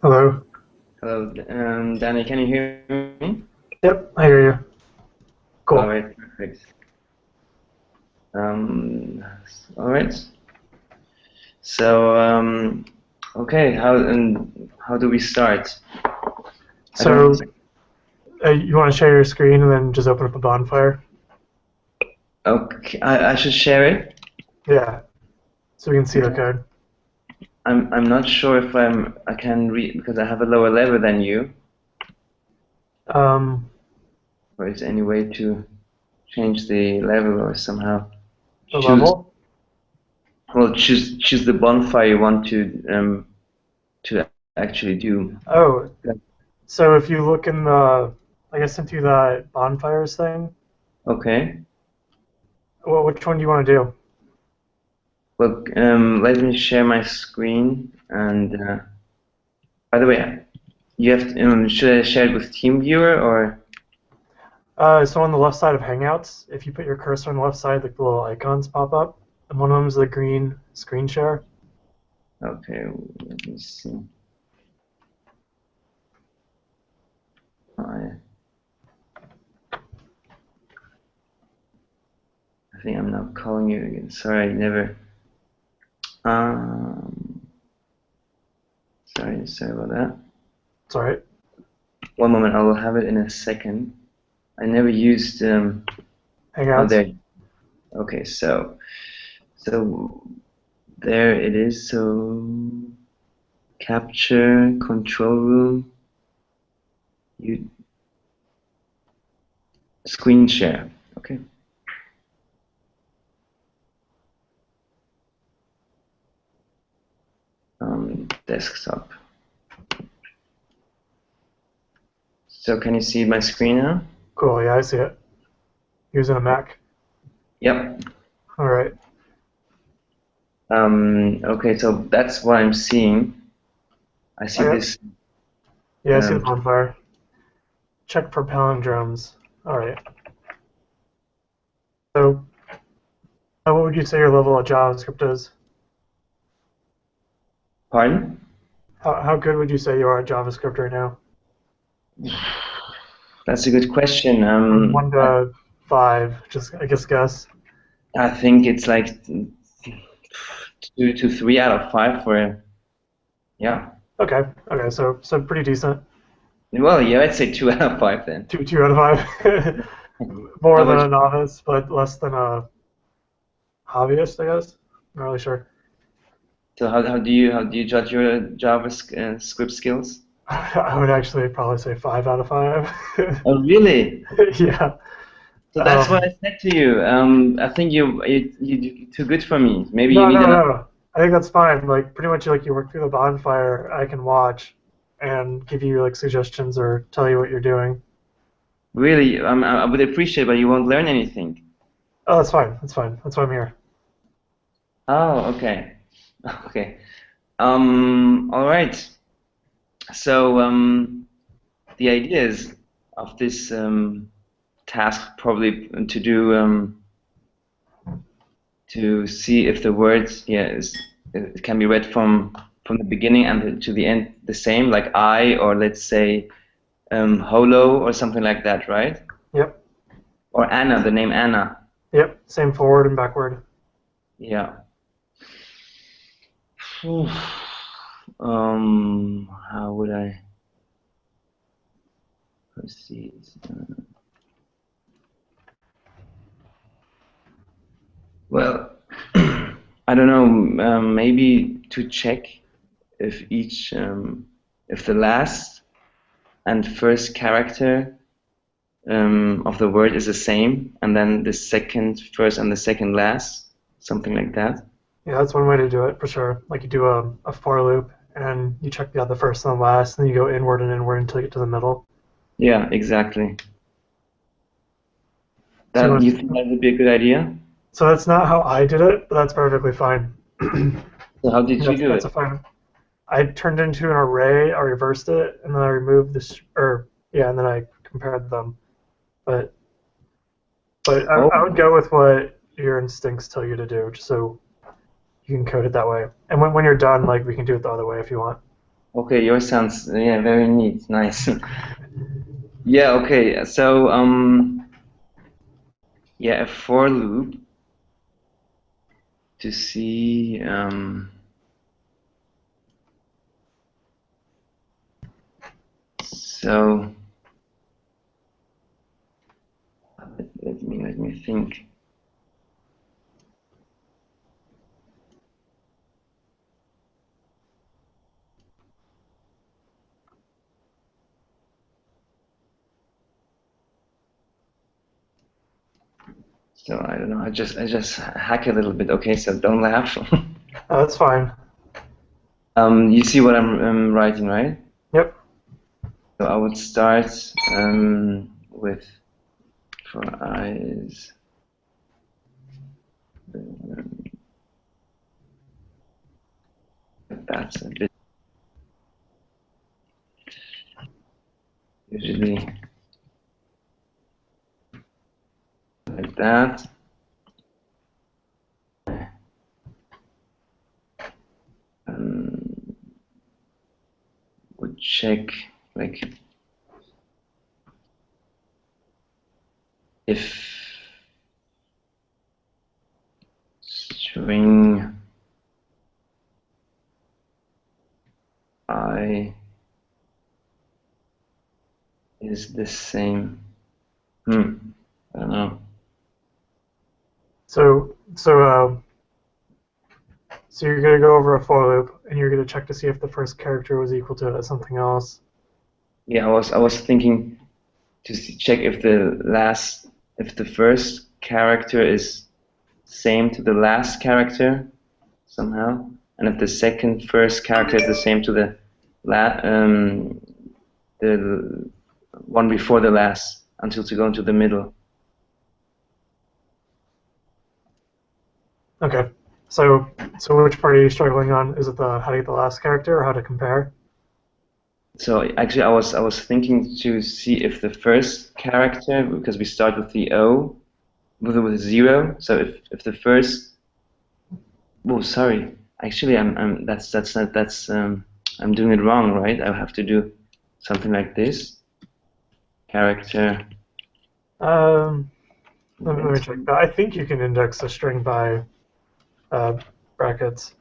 Hello. Hello, Danny, can you hear me? Yep, I hear you. All Cool. right, perfect. Um, all right. So, okay, how do we start? I So, don't. you want to share your screen and then just open up a bonfire? Okay, I should share it. Yeah, so we can see the Okay. code. I'm not sure if I can read because I have a lower level than you. Um, Or is there any way to change the level or somehow the choose? level? Well, choose the bonfire you want to actually do. Oh, so if you look in the, I guess into that bonfires thing, Okay. well, which one do you want to do? Well, let me share my screen. And by the way, you have to, should I share it with TeamViewer or? So on the left side of Hangouts, if you put your cursor on the left side, like the little icons pop up, and one of them is the green screen share. Okay, let me see. I, I think I'm now calling you again. Sorry, I never. Um, sorry about that. It's all right. One moment, I will have it in a second. I never used. Oh, Hangouts. there. Okay, so there it is. So capture control room. You screen share. Okay. Desktop. So can you see my screen now? Cool. Yeah, I see it. Using a Mac. Yep. All right. Okay, so that's what I'm seeing. I Oh, see yeah. this. Yeah, I see the Um, bonfire. Check for palindromes. All right. So, what would you say your level of JavaScript is? Pardon? How good would you say you are at JavaScript right now? That's a good question. From 1 to 5, just I guess. I think it's like 2 to 3 out of 5 for yeah. Okay. Okay. So pretty decent. Well, yeah, I'd say 2 out of 5 then. Two out of five. More How than about a you? novice, but less than a hobbyist, I guess. Not really sure. So how do you judge your JavaScript skills? I would actually probably say 5 out of 5. Oh, really? Yeah. So that's what Um, I said to you. I think you're too good for me. Maybe you no, need no, another. no. I think that's fine. Like pretty much like you work through the bonfire, I can watch and give you like suggestions or tell you what you're doing. Really, I would appreciate, but you won't learn anything. Oh, that's fine. That's fine. That's why I'm here. Oh, okay. Okay. All right. So, the ideas of this task probably to see if the words, yeah, it can be read from the beginning and to the end the same, like I, or let's say holo or something like that, right? Yep. Or Anna, the name Anna. Yep. Same forward and backward. Yeah. Phew. How would I proceed? Well, I don't know. Maybe to check if if the last and first character of the word is the same, and then the second first and the second last, something like that. Yeah, that's one way to do it for sure. Like you do a for loop and you check the first and the last, and then you go inward and inward until you get to the middle. Yeah, exactly. So you That want you think that would be a good idea? so that's not how I did it, but that's perfectly fine. So how did you do That's it? a fine. I turned into an array, I reversed it, and then I removed this, or yeah, and then I compared them. But Oh, I would go with what your instincts tell you to do, just so you can code it that way. And when you're done, like we can do it the other way if you want. Okay, yours sounds yeah very neat, nice. Yeah, okay. So yeah, a for loop to see so let me think. So I don't know. I just hack a little bit. Okay, so don't laugh. That's fine. You see what I'm writing, right? Yep. So I would start with for I is that's a bit usually like that. Um, would check like if string I is the same. I don't know. So you're gonna go over a for loop, and you're gonna check to see if the first character was equal to something else. Yeah, I was thinking to check if the first character is same to the last character somehow, and if the second first character is the same to the one before the last until to go into the middle. Okay. So which part are you struggling on? Is it the how to get the last character or how to compare? So actually, I was thinking to see if the first character, because we start with the O with 0. So if the first, oh sorry, actually that's not I'm doing it wrong, right? I have to do something like this character. Um, let me check. I think you can index a string by uh, brackets.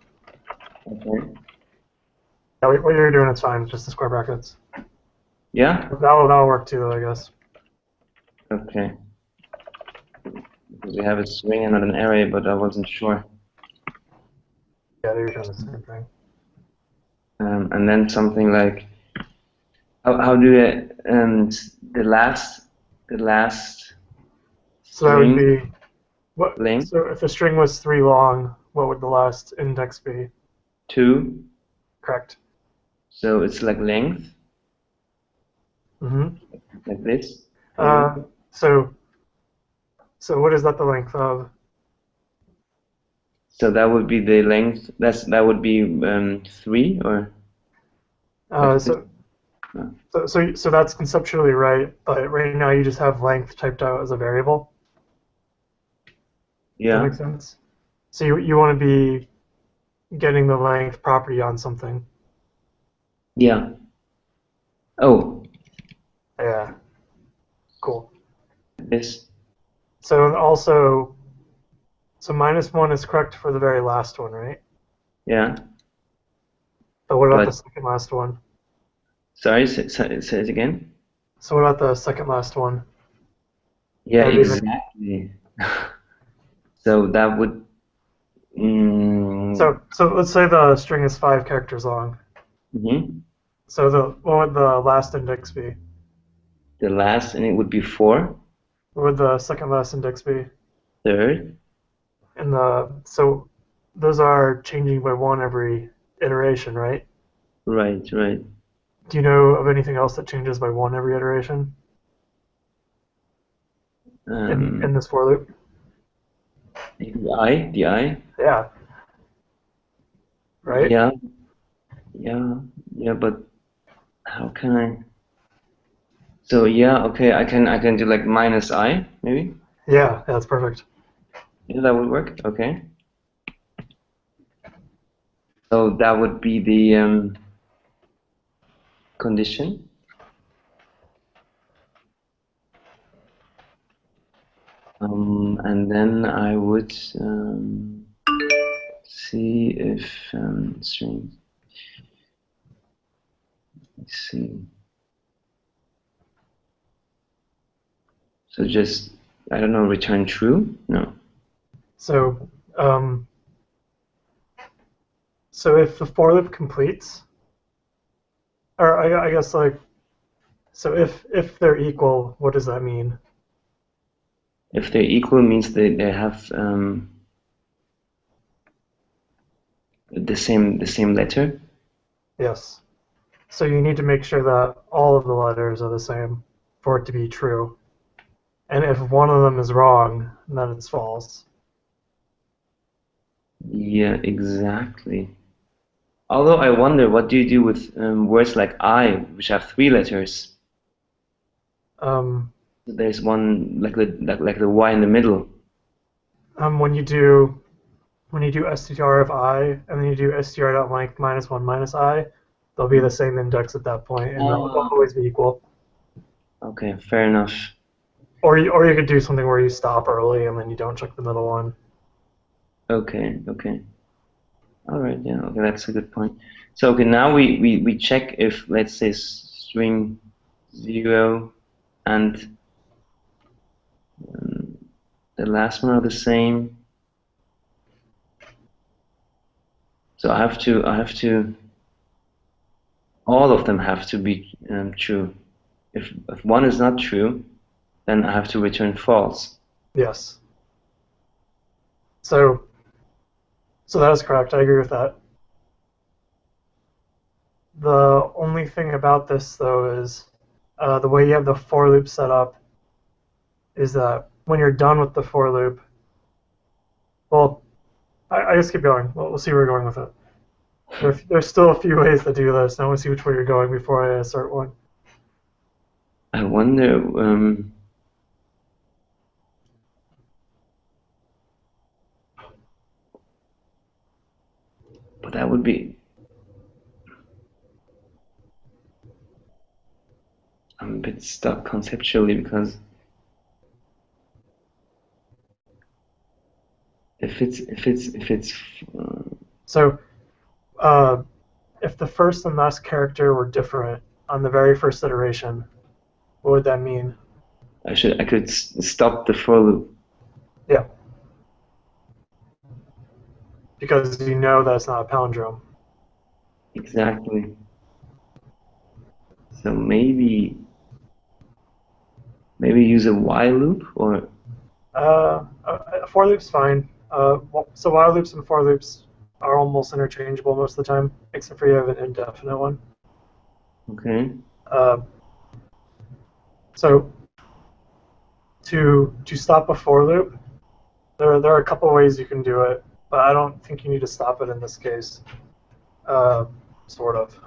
Okay. Yeah, what you're doing is fine. Just the square brackets. Yeah. That'll work too, I guess. Okay. Because we have a string and not an array, but I wasn't sure. Yeah, they're doing the same thing. And then something like how do I the last So that would string be what? length So if the string was 3 long, what would the last index be? 2, Correct. so it's like length Mm-hmm. like this maybe. Uh, so so what is that the length of? So that would be the length. That would be 3 or Uh, like this. so No. so that's conceptually right, but right now you just have length typed out as a variable. Does that make Yeah. sense? So you want to be getting the length property on something. Yeah. Oh, Yeah, cool. this. So and also, so -1 is correct for the very last one, right? Yeah. But what about the But second last one? sorry, say it again. So what about the second last one? Yeah, That'd be the, exactly. So that would mm, so let's say the string is 5 characters long. mhm. So what would the last index be? The last, and it would be 4. What would the second last index be? Third. And so those are changing by 1 every iteration, right? Right, right. Do you know of anything else that changes by 1 every iteration in Um, this for loop? the I. Yeah, right? Yeah, yeah, yeah. But how can I? So yeah, okay. I can do like minus I maybe. Yeah, that's perfect. Yeah, that would work. Okay. So that would be the condition. And then I would see if string. Let's see. So just, I don't know, return true? No. So, so if the for loop completes, or I guess like, so if they're equal, what does that mean? If they're equal means they have the same letter. Yes. So you need to make sure that all of the letters are the same for it to be true. And if one of them is wrong, then it's false. Yeah, exactly. Although I wonder, what do you do with words like I, which have 3 letters? Um, There's one like the Y in the middle. when you do str of I and then you do str.length minus 1 minus I, they'll be the same index at that point, and they'll Ah, always be equal. okay, fair enough. Or you could do something where you stop early and then you don't check the middle one. Okay, okay. All right, yeah, okay, that's a good point. So okay, now we check if, let's say, string 0 and the last one are the same. So I have to, all of them have to be true. If one is not true, then I have to return false. Yes. So that is correct. I agree with that. The only thing about this, though, is the way you have the for loop set up is that when you're done with the for loop, well, I just keep going. We'll see where we're going with it. There's still a few ways to do this. Now we'll see which way you're going before I start one. I wonder, but that would be, I'm a bit stuck conceptually because if it's So if the first and last character were different on the very first iteration, what would that mean? I could stop the for loop. Yeah, because you know that's not a palindrome. Exactly. So maybe use a while loop, or A for loop's fine. So while loops and for loops are almost interchangeable most of the time, except for you have an indefinite one. okay. Uh, so to stop a for loop, there are a couple ways you can do it, but I don't think you need to stop it in this case. Uh, sort of.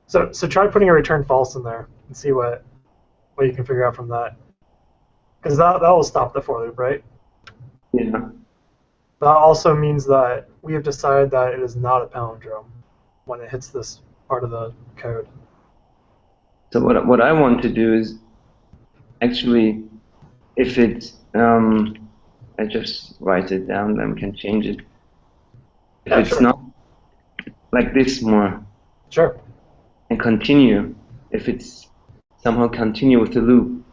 So try putting a return false in there and see what you can figure out from that, because that will stop the for loop, right? Yeah. That also means that we have decided that it is not a palindrome when it hits this part of the code. So what I want to do is actually, if it I just write it down, then we can change it. If Yeah, it's sure. not like this more, Sure. and continue. If it's somehow continue with the loop,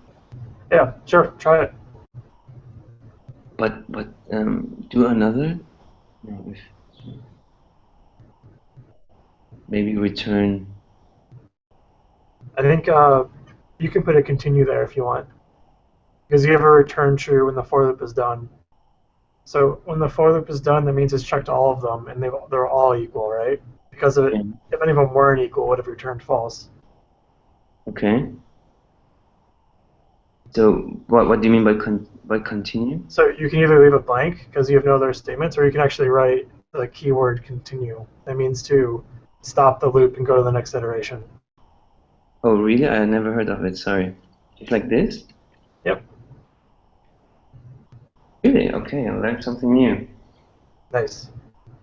Yeah, sure. Try it. but do another. No, if maybe return. I think you can put a continue there if you want, because you have a return true when the for loop is done. So when the for loop is done, that means it's checked all of them, and they're all equal, right? Because Yeah. if any of them weren't equal, it would have returned false. Okay. So what do you mean by continue? So you can either leave it blank because you have no other statements, or you can actually write the keyword continue. That means to stop the loop and go to the next iteration. Oh, really? I never heard of it. Sorry. Just like this? Yep. Really? Okay, I learned something new. Nice.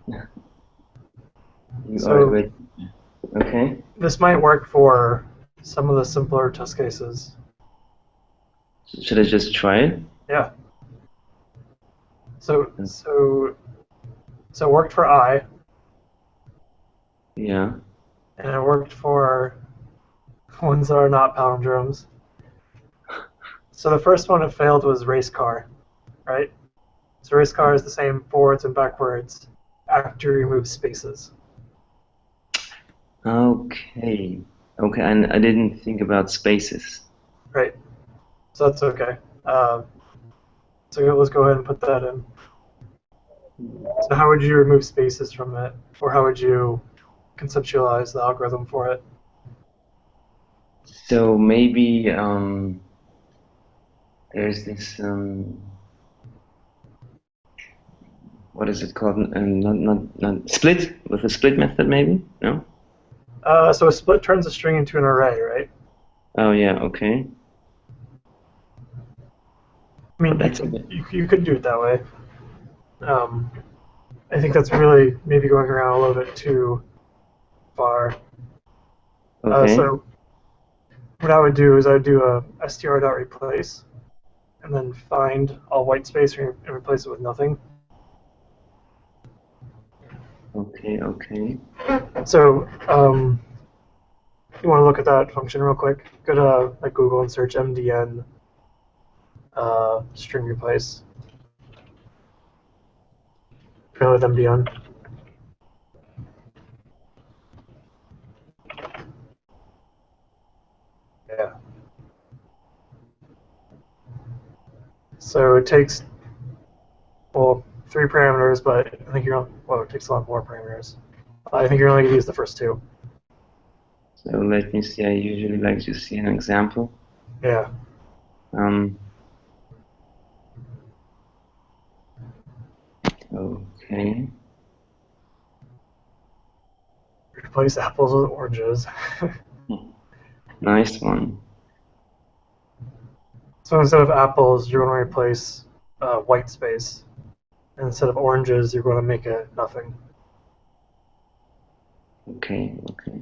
You are a So great. Okay. This might work for some of the simpler test cases. Should I just try it? Yeah. So it worked for I, Yeah. and it worked for ones that are not palindromes. So the first one it failed was race car, right? So race car is the same forwards and backwards after you remove spaces. Okay. Okay, and I didn't think about spaces. Right. So that's okay. So let's go ahead and put that in. So how would you remove spaces from it? Or how would you conceptualize the algorithm for it? So maybe there's this what is it called? Not split with a split method, maybe? No? So a split turns a string into an array, right? Oh yeah, okay. I But mean, that's a bit you could do it that way. Um, I think that's really maybe going around a little bit too far. okay. So what I would do is I would do a str.replace and then find all white space and replace it with nothing. Okay, okay. So you want to look at that function real quick? Go to like Google and search MDN string replace. Familiar with MDN? Yeah. So it takes, well, 3 parameters, but I think well, it takes a lot more parameters. I think you're only going to use the first 2. So let me see, I usually like to see an example. Yeah. Um, okay. Replace apples with oranges. Nice one. So instead of apples, you're going to replace white space. And instead of oranges, you're going to make it nothing. Okay, okay.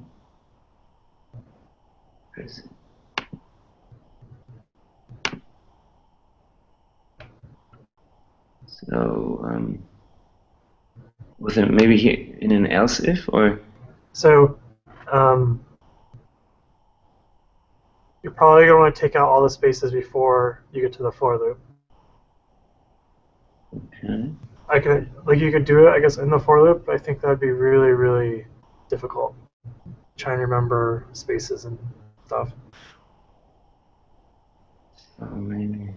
Yes. So, was it maybe here in an else if or? So um, you're probably going to want to take out all the spaces before you get to the for loop. Okay. You could do it, I guess, in the for loop, but I think that'd be really, really difficult. Trying to remember spaces and stuff. So maybe.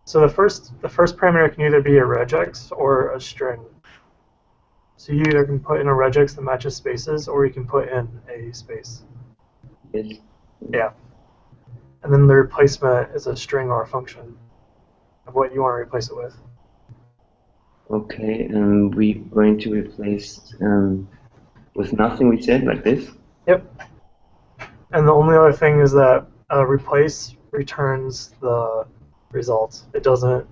So the first parameter can either be a regex or a string. So you either can put in a regex that matches spaces, or you can put in a space. Yes. Yeah. And then the replacement is a string or a function of what you want to replace it with. Okay, and we're going to replace with nothing we said like this. Yep. And the only other thing is that replace returns the result. It doesn't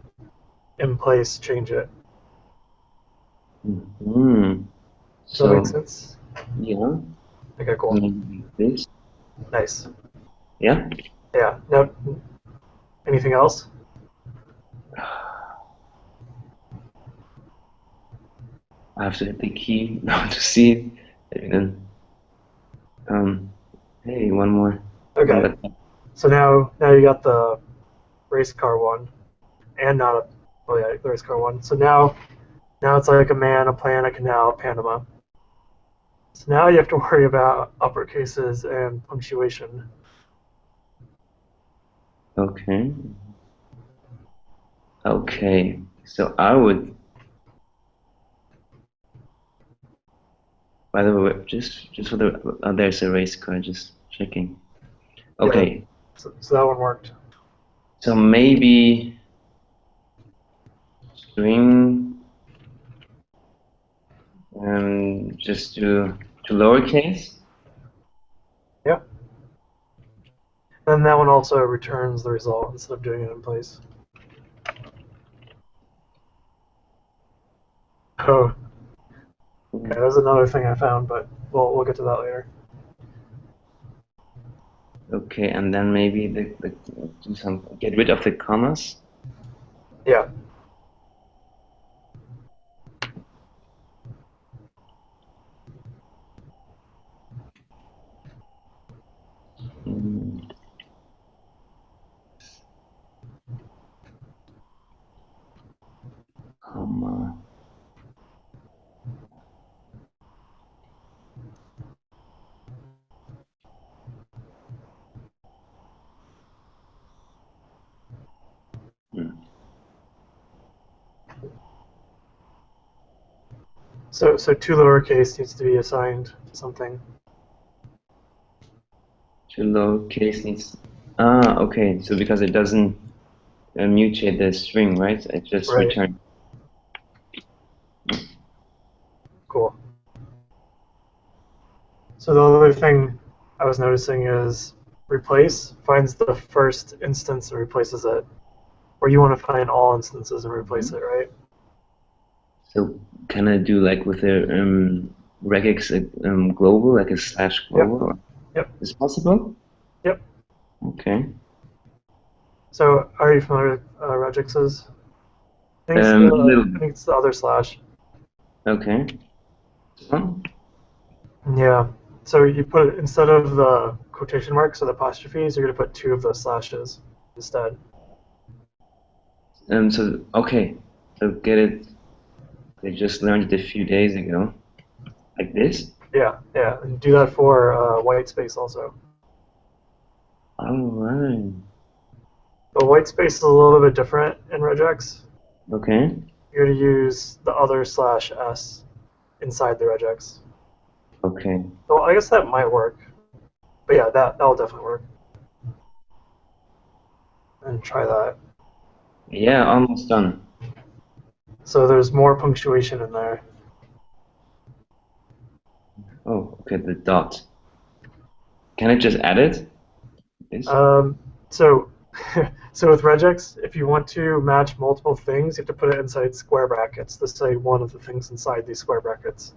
in place change it. Hmm. Does that make So sense? yeah, Okay, cool. maybe like this. Nice. Yeah. Yeah. Now, anything else? I have to hit the key now to see it. And then, hey, one more. One Okay. that. So now you got the race car one, and not a, oh yeah, the race car one. So now it's like a man, a plan, a canal, Panama. So now you have to worry about uppercases and punctuation. Okay. Okay. So I would. By the way, just for the there's a race car. Just checking. Yeah. Okay. So that one worked. So maybe string just to lowercase. Yeah. And that one also returns the result instead of doing it in place. Oh, okay, that's another thing I found, but we'll get to that later. Okay, and then maybe do some get rid of the commas. Yeah. Mm, comma. Mm. So two lowercase needs to be assigned to something. To lowercase needs. Ah, okay. So because it doesn't mutate the string, right? It just Right. returns. Cool. So the other thing I was noticing is replace finds the first instance and replaces it, or you want to find all instances and replace it, right? So can I do like with a regex global, like a slash Yep. global? Yep. Is it possible? Yep. Okay. So are you familiar with regexes? Little. I think it's the other slash. Okay. Oh, Yeah. So you put it instead of the quotation marks or the apostrophes, you're going to put two of the slashes instead. so okay. So get it. I just learned it a few days ago. Like this. Yeah. Yeah. And do that for white space also. All right. The white space is a little bit different in regex. Okay. You're going to use the other slash s inside the regex. Okay. So I guess that might work. But yeah, that'll definitely work. And try that. Yeah, almost done. So there's more punctuation in there. Oh, okay. The dot. Can I just add it? This. So so with regex, if you want to match multiple things, you have to put it inside square brackets to say one of the things inside these square brackets.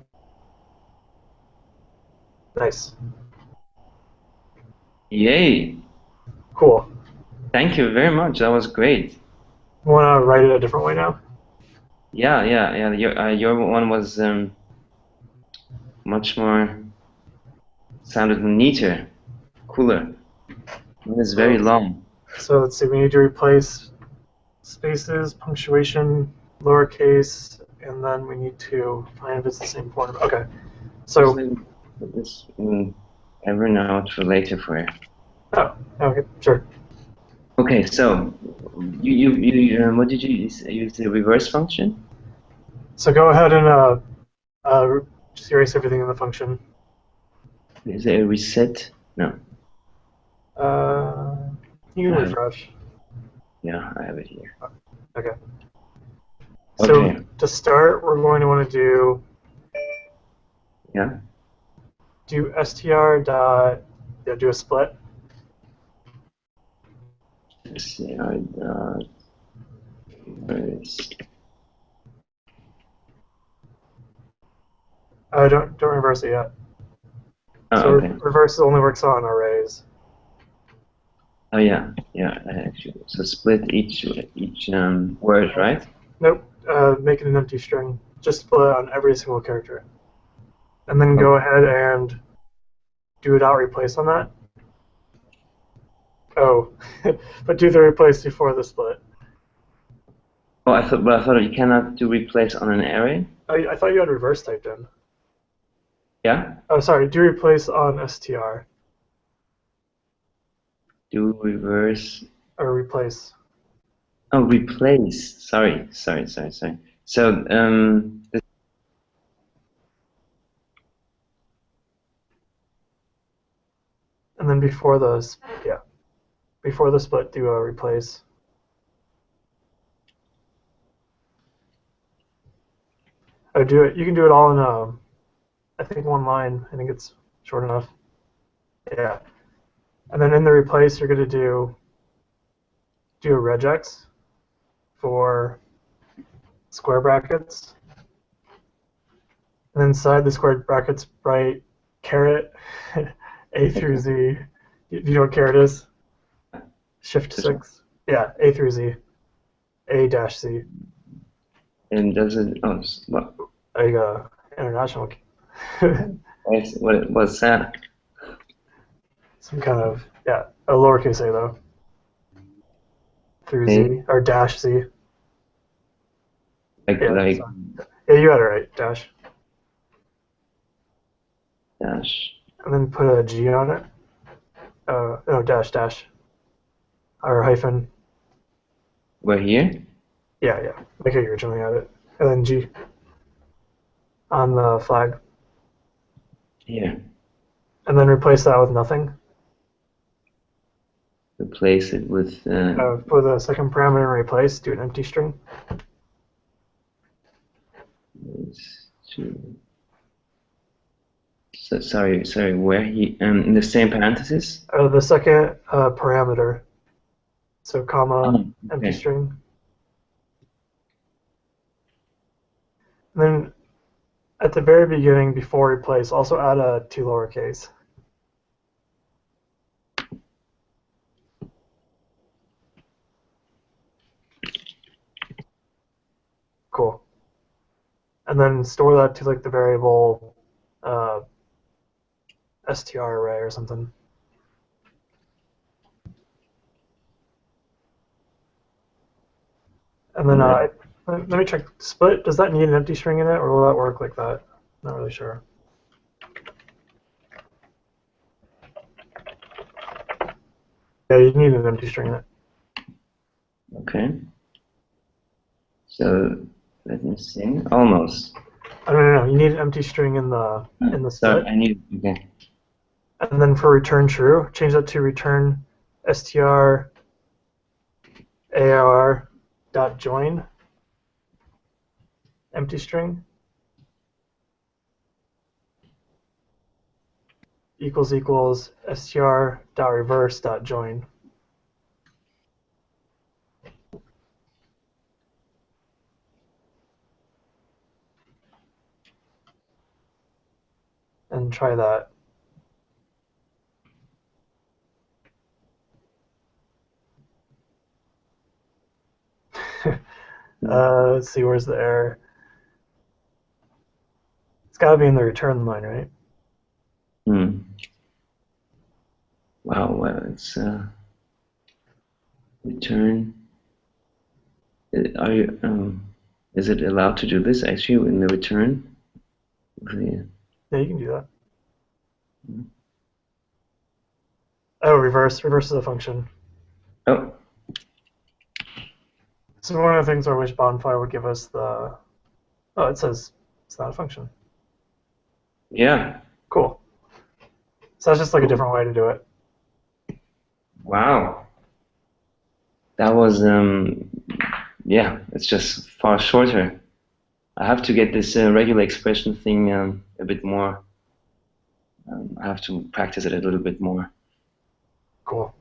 Nice. Yay! Cool. Thank you very much. That was great. Want to write it a different way now? Yeah, yeah, yeah. Your one was much more sounded neater, cooler. It is very So, long. so let's see. We need to replace spaces, punctuation, lowercase, and then we need to find if it's the same form. Okay. Just So, let me put this in Evernote for later for you. oh, okay, sure. Okay, so what did you use? Use the reverse function? So go ahead and just erase everything in the function. Is it a reset? No. Uh, you can I have, refresh. yeah, I have it here. Okay. So Okay. to start, we're going to want to Yeah. do str dot, yeah, do a split. CR dot reverse. Don't reverse it yet. Oh, So okay. reverse only works on arrays. Oh yeah, yeah. I actually, so split each word, right? Nope. Make it an empty string. Just split on every single character, and then go Okay. ahead and do a dot replace on that. Oh, but do the replace before the split. Oh, but I thought you cannot do replace on an array. I thought you had reverse typed in. Yeah. Oh, sorry. Do replace on str Do reverse. or replace. Oh, replace. Sorry. So And then before the split, do a replace. Oh, do it. You can do it all in I think one line. I think it's short enough. Yeah. And then in the replace, you're going to do a regex for square brackets. And inside the squared brackets, write caret A through Okay. Z. Do you know what caret is? Shift This one. 6. Yeah, A through Z. A dash Z. And does it? Oh, what? I got international. What's that? Some kind of, yeah, a lowercase a though. Through A Z, or dash Z. Yeah, like so, yeah, you got it right, dash. dash. And then put a G on it. No, dash, dash. Or hyphen. We're here. Yeah, yeah. Like how you originally had it. And then G on the flag. Here. And then replace that with nothing. Replace it with For the second parameter and replace, do an empty string. two. So, sorry. Where he in the same parenthesis? The second parameter. So comma, Oh, empty okay. string. And then at the very beginning, before replace, also add a two lowercase. Cool. And then store that to like the variable str array or something. And then Let let me check split. Does that need an empty string in it, or will that work like that? Not really sure. Yeah, you need an empty string in it. Okay. So let me see. Almost. I don't know. You need an empty string in the Sorry, split. I need. Okay. And then for return true, change that to return str ar dot join empty string equals str dot reverse dot join. And try that. Let's see, where's the error? It's got to be in the return line, right? Hmm. Wow. Well, it's return. Are you? Is it allowed to do this actually in the return? Yeah. Yeah, you can do that. Oh, reverse. Reverse is a function. Oh. So one of the things I wish Bonfire would give us the... Oh, it says it's not a function. Yeah. Cool. So that's just like a Cool. different way to do it. Wow. That was yeah. It's just far shorter. I have to get this regular expression thing a bit more. I have to practice it a little bit more. Cool.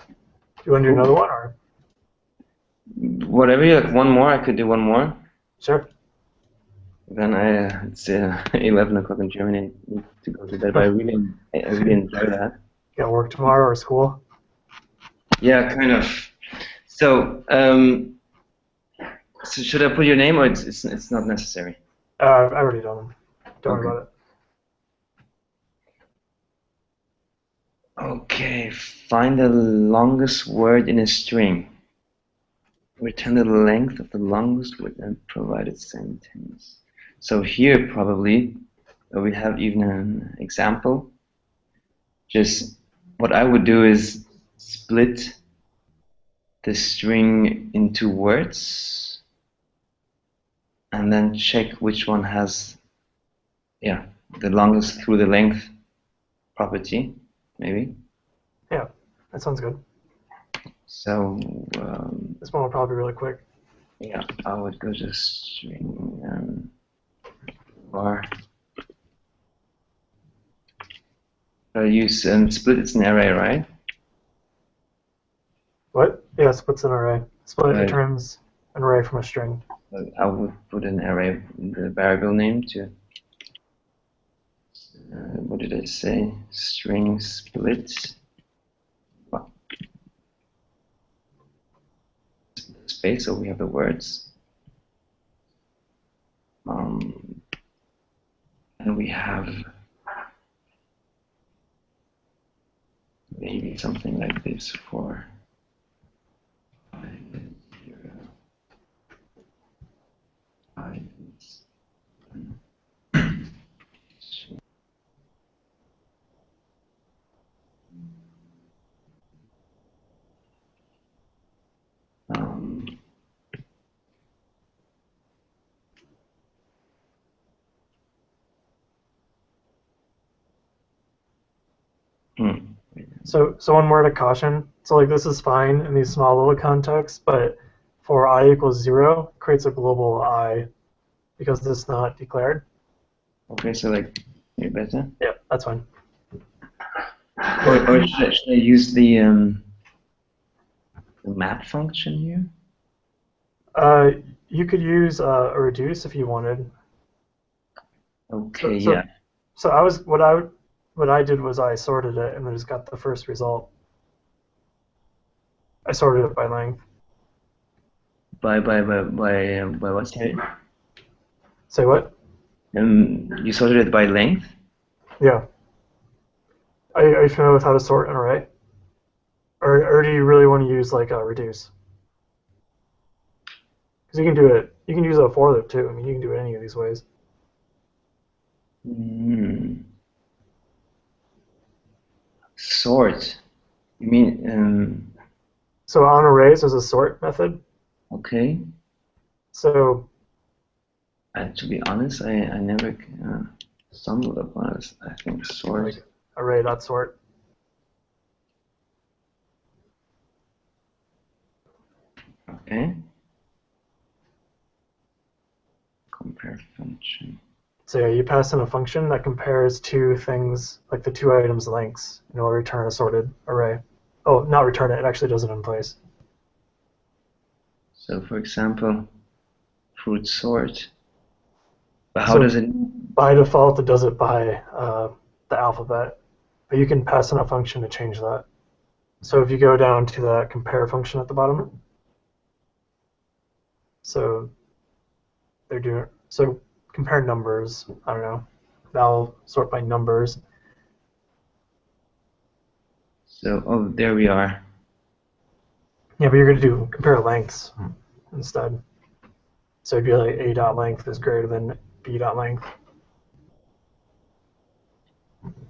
Do you want to do Cool. another one, or? Whatever. Like one more. I could do one more. Sure. Then it's 11 o'clock in Germany. I need to go to bed. But I really enjoy that. Got work tomorrow or school? Yeah, kind of. So, so should I put your name or it's not necessary? I've already done them. Don't worry Okay. about it. Okay, find the longest word in a string. Return the length of the longest word and provided sentence. So here probably we have even an example. Just what I would do is split the string into words and then check which one has, yeah, the longest through the length property, maybe. Yeah, that sounds good. So, This one will probably be really quick. yeah, I would go to string var. Use split, it's an array, right? What? Yeah, split's an array. Split Right. returns an array from a string. I would put an array in the variable name too. what did I say? String split. Well, space, so we have the words. And we have maybe something like this for 5, 0, 5, 7. So one word of caution. So like this is fine in these small little contexts, but for I equals 0, it creates a global I because this is not declared. Okay, so like, you better? Yeah, that's fine. Or should I use the map function here? You could use a reduce if you wanted. Okay, So yeah. so what I did was I sorted it and then just got the first result. I sorted it by length. By what? Sorry? Say what? You sorted it by length? Yeah. Are you familiar with how to sort an array? Or do you really want to use like a reduce? Because you can do it. You can use a for loop too. I mean, you can do it any of these ways. Sort. You mean So on arrays, there's a sort method. okay. So To be honest, I never stumbled upon it. I think sort. like array.sort. Okay. Compare function. So yeah, you pass in a function that compares two things, like the two items' lengths, and it'll return a sorted array. Oh, not return it. It actually does it in place. So, for example, fruit sort. But how So does it? by default, it does it by the alphabet, but you can pass in a function to change that. So if you go down to the compare function at the bottom, so they're doing so compare numbers. I don't know. That'll sort by numbers. So, oh, there we are. Yeah, but you're going to do compare lengths instead. So it'd be like a dot length is greater than b dot length.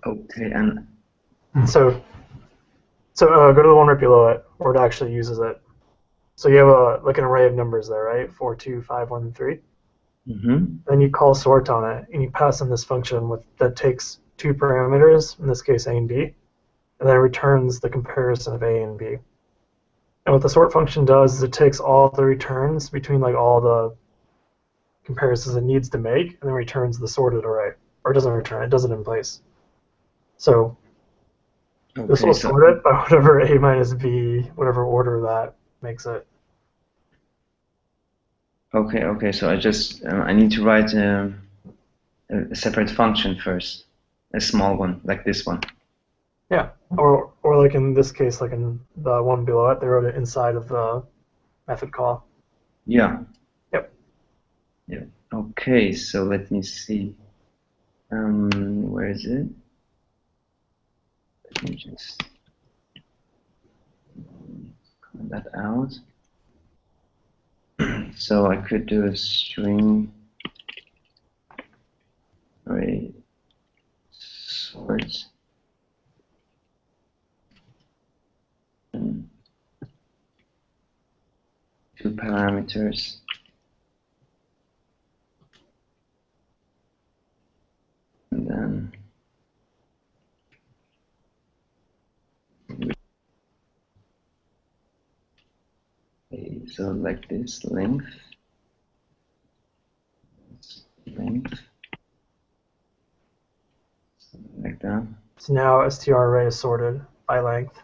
Okay, and So go to the one right below it, where it actually uses it. So you have like an array of numbers there, right? 4, 2, 5, 1, 3. Then you call sort on it, and you pass in this function that takes two parameters, in this case a and b, and then returns the comparison of a and b. And what the sort function does is it takes all the returns between like all the comparisons it needs to make, and then returns the sorted array. Or it doesn't return it, does it in place. So this okay, will so sort it by whatever a minus b, whatever order that makes it. okay. So I need to write a separate function first, a small one like this one. Yeah, or like in this case, like in the one below it, they wrote it inside of the method call. Yeah. Yep. Yeah. Okay, so let me see. Where is it? Let me just comment that out. So I could do a string array sort. Two parameters. And then so like this length, something like that. So now str array is sorted by length.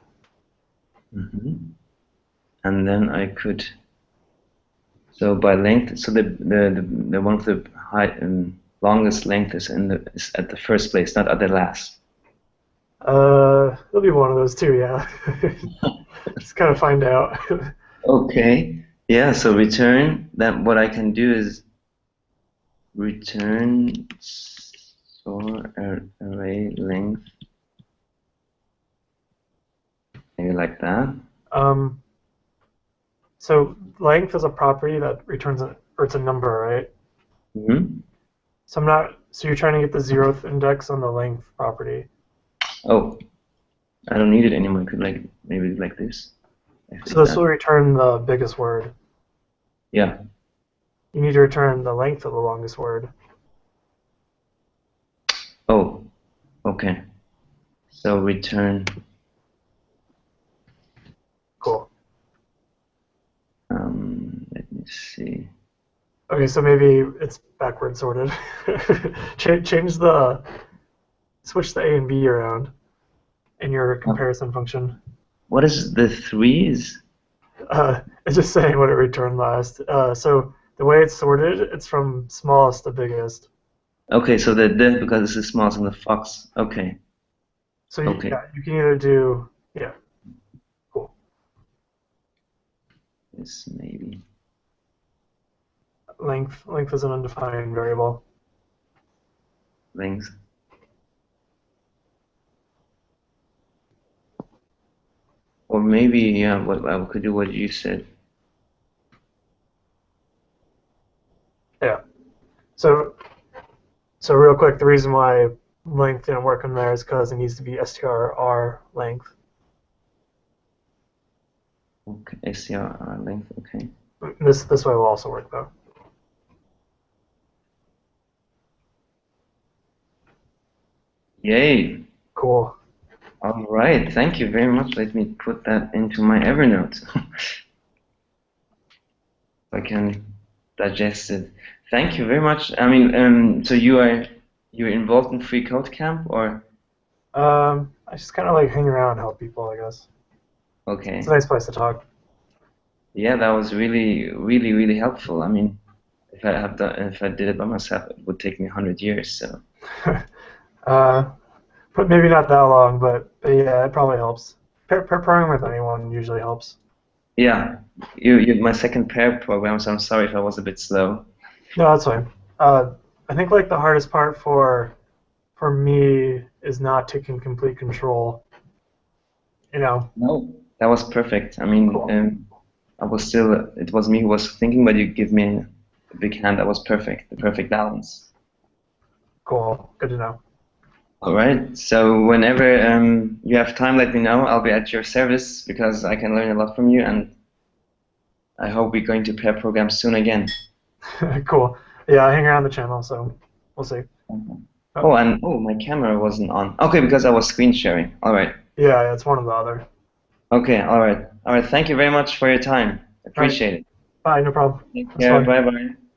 And then I could, so by length, so the one with the height longest length is at the first place, not at the last. It'll be one of those two, yeah. Just kind of find out. Okay. Yeah, so return, then what I can do is return array length, maybe like that. Um, so length is a property that returns or it's a number, right? Hmm. So I'm not. So you're trying to get the zeroth index on the length property. Oh, I don't need it anymore. I could like maybe like this. If So this that. will return the biggest word. Yeah. You need to return the length of the longest word. Oh, okay. So return. Cool. Let me see. Okay, so maybe it's backward sorted. Change the switch the A and B around in your comparison function. What is the threes? It's just saying what it returned last. So the way it's sorted, it's from smallest to biggest. Okay, so the because it's the smallest and the fox. Okay, So okay. yeah, you can either do yeah, cool. This maybe. Length is an undefined variable. Length. Or maybe, yeah, what I could do what you said. Yeah. So so real quick, the reason why length didn't work in there is because it needs to be strr length. Okay, SCR length, okay. This way will also work though. Yay! Cool. All right, thank you very much. Let me put that into my Evernote. I can digest it. Thank you very much. I mean, so you're involved in Free Code Camp or I just kind of like hang around and help people, I guess. It's a okay. nice place to talk. Yeah, that was really, really, really helpful. I mean, if I did it by myself, it would take me 100 years. So uh, but maybe not that long, but yeah, it probably helps. Pairing with anyone usually helps. yeah, you my second pair program. So I'm sorry if I was a bit slow. No, that's fine. I think like the hardest part for me is not taking complete control. You know. No, that was perfect. I mean, Cool. I was still, it was me who was thinking, but you give me a big hand. That was perfect, the perfect balance. Cool. Good to know. All right. So whenever you have time, let me know. I'll be at your service because I can learn a lot from you, and I hope we're going to pair programs soon again. Cool. Yeah, I hang around the channel, so we'll see. Mhm. Oh, Oh, and oh, my camera wasn't on. Okay, because I was screen sharing. All right. yeah, it's one or the other. Okay. All right. All right. Thank you very much for your time. All right. Appreciate it. Bye. No problem. Take That's care. fun. Bye bye.